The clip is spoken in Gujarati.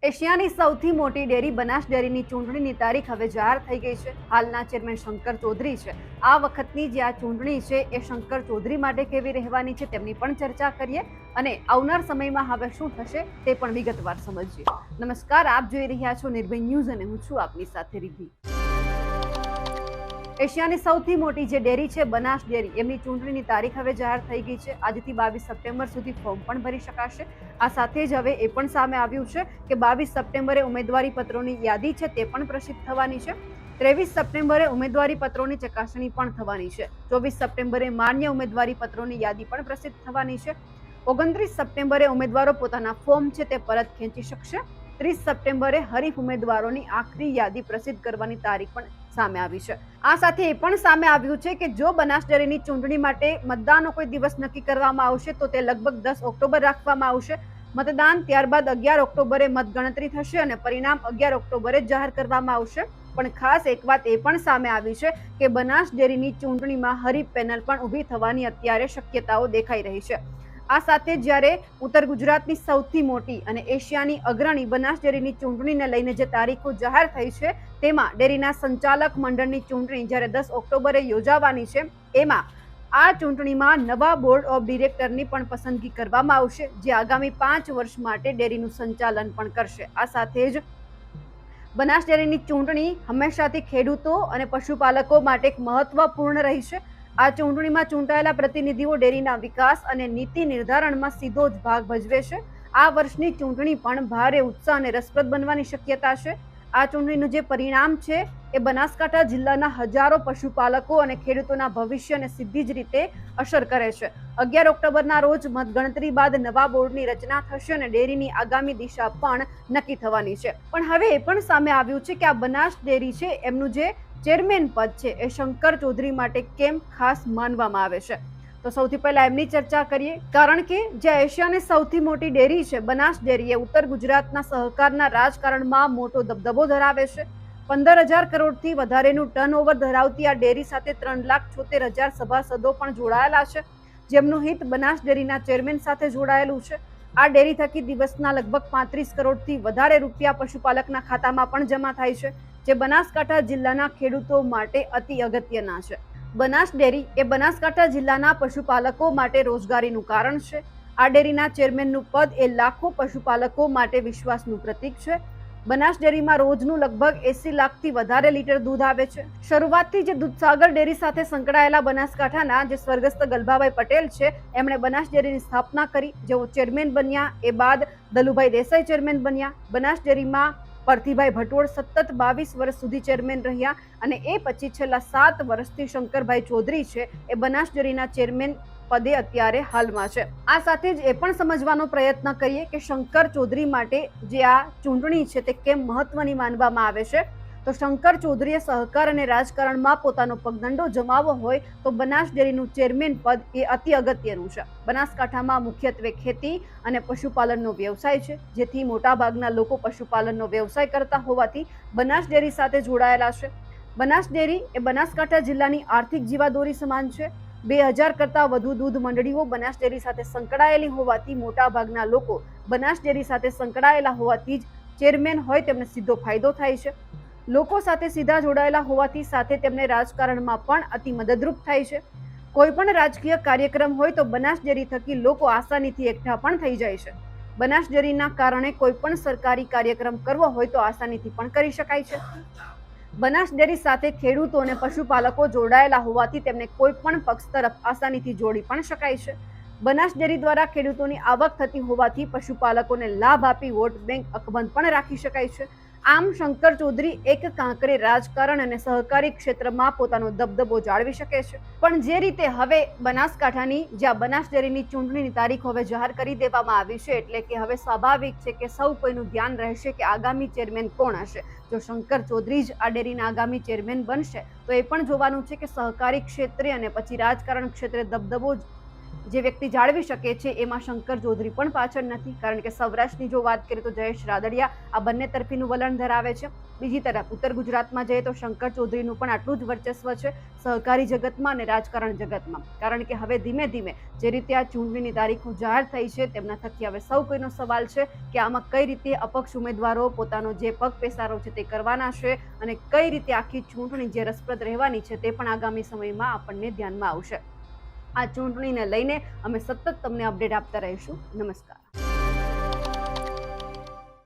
એશિયાની સૌથી મોટી ડેરી બનાસ ડેરીની ચૂંટણીની તારીખ હવે જાહેર થઈ ગઈ છે. હાલના ચેરમેન શંકર ચૌધરી છે. આ વખતની જે આ ચૂંટણી છે એ શંકર ચૌધરી માટે કેવી રહેવાની છે તેમની પણ ચર્ચા કરીએ અને આવનાર સમયમાં હવે શું થશે તે પણ વિગતવાર સમજીએ. નમસ્કાર, આપ જોઈ રહ્યા છો નિર્ભય ન્યૂઝ અને હું છું આપની સાથે રિદ્ધિ. એશિયાની સૌથી મોટી જે ડેરી છે બનાસ ડેરી, એમની ચૂંટણીની તારીખ હવે જાહેર થઈ ગઈ છે. આજથી 22 સપ્ટેમ્બર સુધી ફોર્મ પણ ભરી શકાશે. આ સાથે જ હવે એ પણ સામે આવ્યું છે કે 22 સપ્ટેમ્બરે ઉમેદવારી પત્રોની યાદી છે તે પણ પ્રસિદ્ધ થવાની છે. 23 સપ્ટેમ્બરે ઉમેદવારી પત્રોની ચકાસણી પણ થવાની છે. 24 સપ્ટેમ્બરે માન્ય ઉમેદવારી પત્રોની યાદી પણ પ્રસિદ્ધ થવાની છે. 29 સપ્ટેમ્બરે ઉમેદવારો પોતાના ફોર્મ છે તે પરત ખેંચી શકશે. 30 સપ્ટેમ્બરે હરીફ ઉમેદવારોની આખરી યાદી પ્રસિદ્ધ કરવાની તારીખ પણ સામે આવી છે. આ સાથે એ પણ સામે આવ્યું છે કે જો બનાસ ડેરીની ચૂંટણી માટે મતદાનનો કોઈ દિવસ નક્કી કરવામાં આવશે તો તે લગભગ 10 ઓક્ટોબર રાખવામાં આવશે. મતદાન ત્યારબાદ 11 ઓક્ટોબરે મતગણતરી થશે અને પરિણામ 11 ઓક્ટોબરે જાહેર કરવામાં આવશે. પણ ખાસ એક વાત એ પણ સામે આવી છે કે બનાસ ડેરીની ચૂંટણીમાં હરીફ પેનલ પણ ઊભી થવાની અત્યારે શક્યતાઓ દેખાઈ રહી છે. આ સાથે જ્યારે ઉત્તર ગુજરાતની સૌથી મોટી અને એશિયાની અગ્રણી બનાસ ડેરીની ચૂંટણીને લઈને જે તારીખો જાહેર થઈ છે તેમાં ડેરીના સંચાલક મંડળની ચૂંટણી જ્યારે 10 ઓક્ટોબરે યોજાવાની છે, એમાં આ ચૂંટણીમાં નવા બોર્ડ ઓફ ડિરેક્ટરની પણ પસંદગી કરવામાં આવશે, જે આગામી 5 વર્ષ માટે ડેરીનું સંચાલન પણ કરશે. આ સાથે જ બનાસ ડેરીની ચૂંટણી હંમેશાથી ખેડૂતો અને પશુપાલકો માટે એક મહત્વપૂર્ણ રહી છે. આ ચૂંટણીમાં ચૂંટાયેલા પ્રતિનિધિઓ ડેરીના વિકાસ અને નીતિ નિર્ધારણમાં સીધો જ ભાગ ભજવે છે. આ વર્ષની ચૂંટણી પણ ભારે ઉત્સાહ અને રસપ્રદ બનવાની શક્યતા છે. આ ચૂંટણીનું જે પરિણામ છે એ બનાસકાંઠા જિલ્લાના હજારો પશુપાલકો અને ખેડૂતોના ભવિષ્યને સીધી જ રીતે અસર કરે છે. 11 ઓક્ટોબરના રોજ મતગણતરી બાદ નવા બોર્ડની રચના થશે અને ડેરીની આગામી દિશા પણ નક્કી થવાની છે. પણ હવે એ પણ સામે આવ્યું છે કે આ બનાસ ડેરી છે એમનું જે ચેરમેન પદ છે એ શંકર ચૌધરી માટે કેમ ખાસ માનવામાં આવે છે, તો સૌથી પહેલા એમની ચર્ચા કરીએ. કારણ કે જે એશિયાની સૌથી મોટી ડેરી છે બનાસ ડેરી એ ઉત્તર ગુજરાતના સહકારના રાજકારણમાં મોટો દબદબો ધરાવે છે. 15,000 કરોડથી વધારેનું ટર્નઓવર ધરાવતી આ ડેરી સાથે 3,76,000 સભાસદો પણ જોડાયેલા છે, જેમનું હિત બનાસ ડેરીના ચેરમેન સાથે જોડાયેલું છે. આ ડેરી થકી દિવસના લગભગ 35 કરોડથી વધારે રૂપિયા પશુપાલકના ખાતામાં પણ જમા થાય છે, જે બનાસકાંઠા જિલ્લાના ખેડૂતો માટે અતિ અગત્યના છે. બનાસ ડેરી એ બનાસકાંઠા જિલ્લાના પશુપાલકો માટે રોજગારીનું કારણ છે. આ ડેરીના ચેરમેનનું પદ એ લાખો પશુપાલકો માટે વિશ્વાસનું પ્રતીક છે. બનાસ ડેરીમાં રોજનું લગભગ 80 લાખથી વધારે લીટર દૂધ આવે છે. શરૂઆતથી જે દૂધસાગર ડેરી સાથે સંકળાયેલા બનાસકાંઠાના જે સ્વર્ગસ્થ ગલભાભાઈ પટેલ છે, એમણે બનાસ ડેરીની સ્થાપના કરી. જેઓ ચેરમેન બન્યા એ બાદ દલુભાઈ દેસાઈ ચેરમેન બન્યા. બનાસ ડેરીમાં પરથીભાઈ ભટોળ સતત 22 વર્ષ સુધી ચેરમેન રહ્યા અને એ પછી છેલ્લા 7 વર્ષથી શંકરભાઈ ચૌધરી છે એ બનાસ ડેરીના ચેરમેન પદે અત્યારે હાલમાં છે. આ સાથે જ એ પણ સમજવાનો પ્રયત્ન કરીએ કે શંકર ચૌધરી માટે જે આ ચૂંટણી છે તે કેમ મહત્વની માનવામાં આવે છે. તો શંકર ચૌધરીએ સહકાર અને રાજકારણમાં પોતાનો પગદંડો જમાવવો હોય તો બનાસ ડેરીનું ચેરમેન પદ એ અતિ અગત્યનું છે. બનાસકાંઠામાં મુખ્યત્વે ખેતી અને પશુપાલનનો વ્યવસાય છે, જેથી મોટાભાગના લોકો પશુપાલનનો વ્યવસાય કરતા હોવાથી બનાસ ડેરી સાથે જોડાયેલા છે. બનાસ ડેરી એ બનાસકાંઠા જિલ્લાની આર્થિક જીવાદોરી સમાન છે. 2000 કરતાં વધુ દૂધ મંડળીઓ બનાસ ડેરી સાથે સંકળાયેલી હોવાથી મોટાભાગના લોકો બનાસ ડેરી સાથે સંકળાયેલા હોવાથી જ ચેરમેન હોય તેમને સીધો ફાયદો થાય છે. લોકો સાથે સીધા જોડાયેલા હોવાથી સાથે તેમને રાજકારણમાં પણ અતિ મદદરૂપ થાય છે. કોઈ પણ રાજકીય કાર્યક્રમ હોય તો બનાસ ડેરી થકી લોકો આસાનીથી એકઠા પણ થઈ જાય છે. બનાસ ડેરીના કારણે કોઈ પણ સરકારી કાર્યક્રમ કરવો હોય તો આસાનીથી પણ કરી શકાય છે. બનાસ ડેરી સાથે ખેડૂતો અને પશુપાલકો જોડાયેલા હોવાથી તેમને કોઈ પણ પક્ષ તરફ આસાનીથી જોડી પણ શકાય છે. બનાસ ડેરી દ્વારા ખેડૂતોની આવક થતી હોવાથી પશુપાલકોને લાભ આપી વોટ બેંક અકબંધ પણ રાખી શકાય છે. આમ શંકર ચૌધરી એક કાંકરે રાજકારણ અને સહકારી ક્ષેત્રમાં પોતાનો દબદબો જાળવી શકે છે. પણ જે રીતે હવે બનાસકાંઠાની જ્યાં બનાસ ડેરીની ચૂંટણીની તારીખ હવે જાહેર કરી દેવામાં આવી છે, એટલે કે હવે સ્વાભાવિક છે કે સૌ કોઈનું ધ્યાન રહેશે કે આગામી ચેરમેન કોણ હશે. જો શંકર ચૌધરી જ આ ડેરીના આગામી ચેરમેન બનશે તો એ પણ જોવાનું છે કે સહકારી ક્ષેત્રે અને પછી રાજકારણ ક્ષેત્રે દબદબો જે વ્યક્તિ જાળવી શકે છે એમાં શંકર ચૌધરી પણ પાછળ નથી, કારણ કે સૌરાષ્ટ્રની જો વાત કરીએ તો જયેશ રાદડિયા આ બંને તરફીનું વલણ ધરાવે છે. બીજી તરફ ઉત્તર ગુજરાતમાં જઈએ તો શંકર ચૌધરીનું પણ આટલું જ વર્ચસ્વ છે સહકારી જગતમાં અને રાજકારણ જગતમાં, કારણ કે હવે ધીમે ધીમે જે રીતે આ ચૂંટણીની તારીખો જાહેર થઈ છે તેમના થકી હવે સૌ કોઈનો સવાલ છે કે આમાં કઈ રીતે અપક્ષ ઉમેદવારો પોતાનો જે પગ પેસારો છે તે કરવાના છે અને કઈ રીતે આખી ચૂંટણી જે રસપ્રદ રહેવાની છે તે પણ આગામી સમયમાં આપણને ધ્યાનમાં આવશે. આ ચૂંટણીને લઈને અમે સતત તમને અપડેટ આપતા રહીશું. નમસ્કાર.